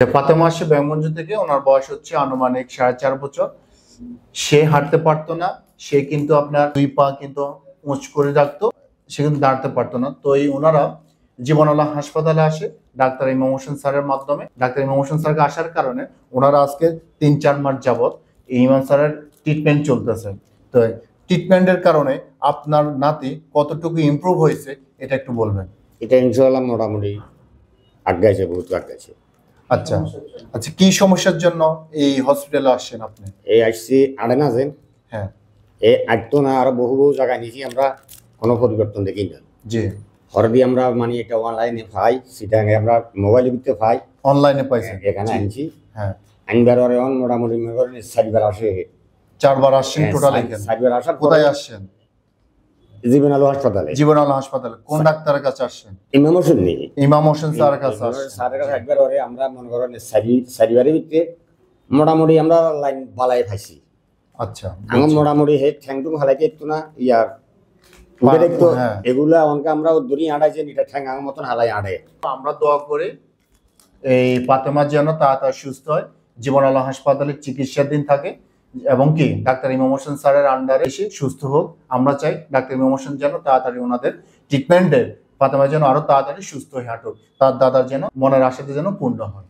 ফাতেমা আসে ব্যায়ামগঞ্জ থেকে। ওনার বয়স হচ্ছে আনুমানিক 4.5 বছর। সে হাঁটতে পারতো না। সে কিন্তু আপনার 2 পা কিন্তু উঁচ করে রাখতো। সে কিন্তু দাঁড়াতে পারতো না। তো ওনারা জীবন আলো হাসপাতালে আসে ডাক্তার ইমাম হোসেন স্যারের মাধ্যমে। ডাক্তার ইমাম হোসেন স্যারকে আসার কারণে ওনারা আজকে 3-4 মাস যাবত এই ইমাম স্যারের ট্রিটমেন্ট চলতেছে। তো ট্রিটমেন্টের কারণে আপনার নাতি কতটুকু ইমপ্রুভ হয়েছে এটা একটু বলবেন। এটা ইনশাআল্লাহ মোটামুটি আগাইছে, বহুত আগাইছে। আচ্ছা আচ্ছা, কি সমস্যার জন্য এই হসপিটালে আসছেন আপনি? এই আসছি আড়ে না যে হ্যাঁ, এই আটতো না, আরো বহু বহু জায়গায় নিয়েছি, আমরা কোনো পরিবর্তন দেখি না। জি, হরদি আমরা মানে এটা অনলাইনে পাই, সেটা আমরা মোবাইলের ভিতরে পাই, অনলাইনে পাইছেন? এখানে আনছি। হ্যাঁ, আনবার মোটামুটি মনে করেন 4বার আসে। 4বার আসছেন টোটাল? 4বার আসার কোথায় আসছেন? জীবন আলো হাসপাতালে। জীবন আলো হাসপাতালে কোন ডাক্তারের কাছে আসছেন? ইমাম হোসেন নেই, ইমাম হোসেন স্যারের কাছে আসছেন। স্যারের কাছে একবার ওরে আমরা মনে করেন 4বারের ভিতরে মোটামুটি আমরা লাইন বালাই খাইছি। আচ্ছা, আমার মোটামুটি হে ঠ্যাংটুং হালাইতে একটু না ইয়ার দেখতো এগুলা অনকে আমরা দড়ি আড়াইছে, এটা ঠ্যাং আমার মতন হালাই আড়ে। আমরা দোয়া করি এই ফাতেমা যেন তাড়াতাড়ি সুস্থ হয়, জীবন আলো হাসপাতালে চিকিৎসাধীন থাকে এবং কি ডাক্তার ইমাম হোসেন স্যারের আন্ডারে এসে সুস্থ হোক। আমরা চাই ডাক্তার ইমাম হোসেন যেন তাড়াতাড়ি ওনাদের ট্রিটমেন্টে ফাতেমা যেন আরো তাড়াতাড়ি সুস্থ হয়ে হাঁটুক, তার দাদার যেন মনের আশাতে যেন পূর্ণ হয়।